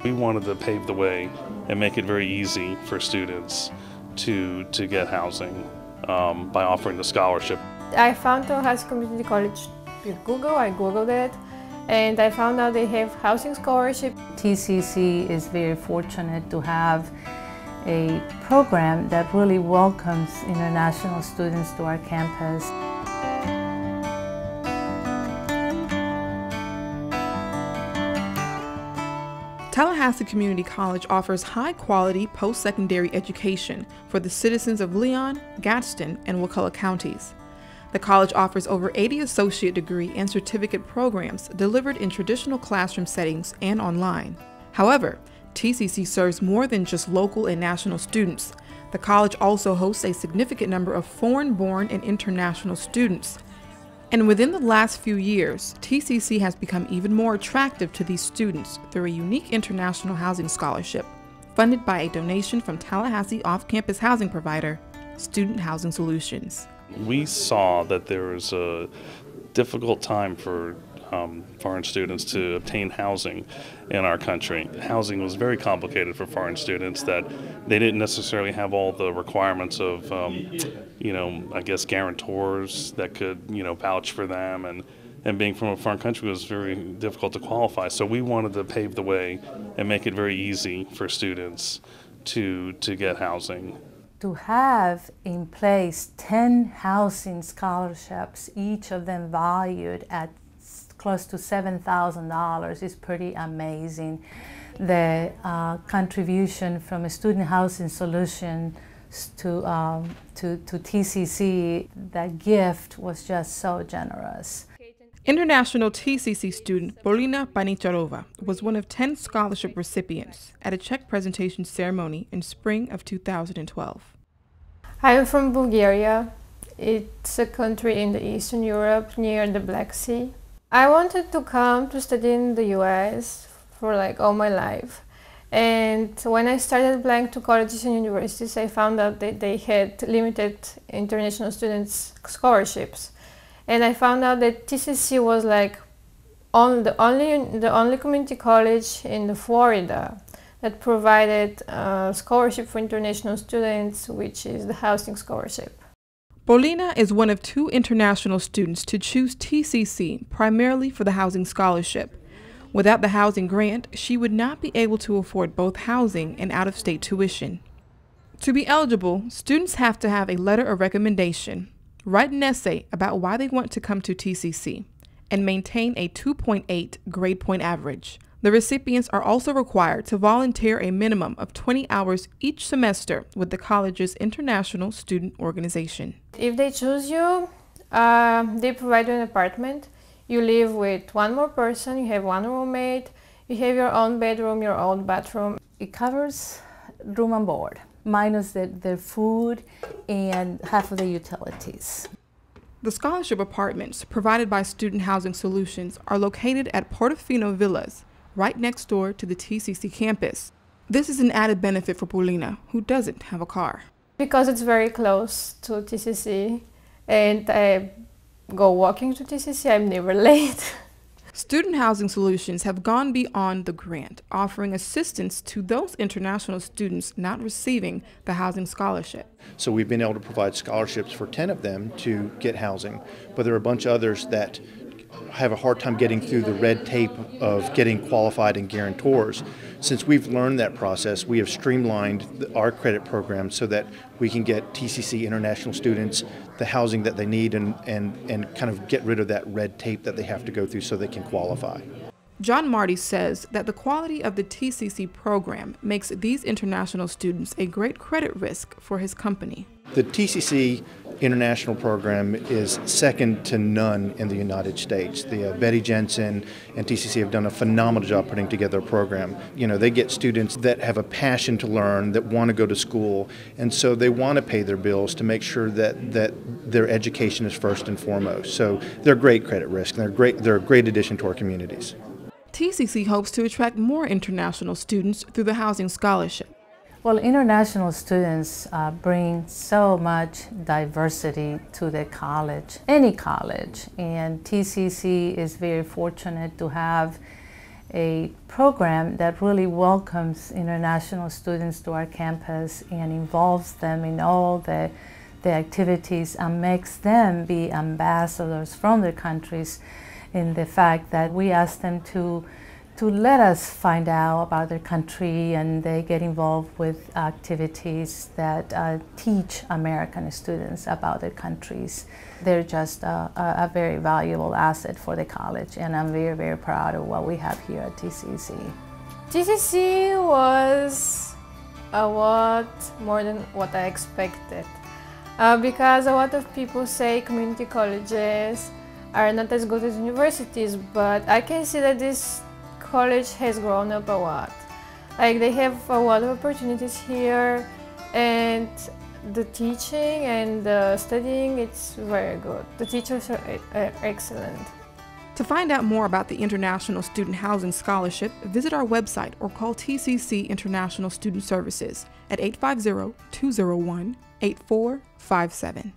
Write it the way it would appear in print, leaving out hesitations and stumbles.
We wanted to pave the way and make it very easy for students to get housing by offering the scholarship. I found Tallahassee Community College with Google. I Googled it and I found out they have housing scholarship. TCC is very fortunate to have a program that really welcomes international students to our campus. Tallahassee Community College offers high-quality post-secondary education for the citizens of Leon, Gadsden, and Wakulla counties. The college offers over 80 associate degree and certificate programs delivered in traditional classroom settings and online. However, TCC serves more than just local and national students. The college also hosts a significant number of foreign-born and international students. And within the last few years, TCC has become even more attractive to these students through a unique international housing scholarship, funded by a donation from Tallahassee off-campus housing provider, Student Housing Solutions. We saw that there was a difficult time for foreign students to obtain housing in our country. Housing was very complicated for foreign students, that they didn't necessarily have all the requirements of, I guess, guarantors that could, vouch for them, and being from a foreign country was very difficult to qualify. So we wanted to pave the way and make it very easy for students to get housing. To have in place 10 housing scholarships, each of them valued at close to $7,000 is pretty amazing. The contribution from a Student Housing Solutions to TCC, that gift was just so generous. International TCC student Polina Panicharova was one of 10 scholarship recipients at a check presentation ceremony in spring of 2012. I am from Bulgaria. It's a country in the Eastern Europe near the Black Sea. I wanted to come to study in the US for all my life. And when I started applying to colleges and universities, I found out that they had limited international students scholarships. And I found out that TCC was the only community college in Florida that provided a scholarship for international students, which is the housing scholarship. Polina is one of 2 international students to choose TCC primarily for the housing scholarship. Without the housing grant, she would not be able to afford both housing and out-of-state tuition. To be eligible, students have to have a letter of recommendation, write an essay about why they want to come to TCC, and maintain a 2.8 grade point average. The recipients are also required to volunteer a minimum of 20 hours each semester with the college's International Student Organization. If they choose you, they provide you an apartment. You live with one more person, you have one roommate, you have your own bedroom, your own bathroom. It covers room and board, minus their food and half of the utilities. The scholarship apartments provided by Student Housing Solutions are located at Portofino Villas, right next door to the TCC campus. This is an added benefit for Polina, who doesn't have a car. Because it's very close to TCC and I go walking to TCC, I'm never late. Student Housing Solutions have gone beyond the grant, offering assistance to those international students not receiving the housing scholarship. So we've been able to provide scholarships for 10 of them to get housing, but there are a bunch of others that have a hard time getting through the red tape of getting qualified and guarantors. Since we've learned that process, we have streamlined our credit program so that we can get TCC international students the housing that they need and kind of get rid of that red tape that they have to go through so they can qualify. John Marty says that the quality of the TCC program makes these international students a great credit risk for his company. The TCC international program is second to none in the United States. Betty Jensen and TCC have done a phenomenal job putting together a program. They get students that have a passion to learn, that want to go to school, and so they want to pay their bills to make sure that their education is first and foremost. So they're great credit risk, and they're a great addition to our communities. TCC hopes to attract more international students through the housing scholarship. Well, international students bring so much diversity to the college, any college, and TCC is very fortunate to have a program that really welcomes international students to our campus and involves them in all the activities and makes them be ambassadors from their countries, in the fact that we ask them to let us find out about their country, and they get involved with activities that teach American students about their countries. They're just a very valuable asset for the college, and I'm very, very proud of what we have here at TCC. TCC was a lot more than what I expected, because a lot of people say community colleges are not as good as universities, but I can see that this college has grown up a lot. Like, they have a lot of opportunities here, and the teaching and the studying, it's very good. The teachers are excellent. To find out more about the International Student Housing Scholarship, visit our website or call TCC International Student Services at 850-201-8457.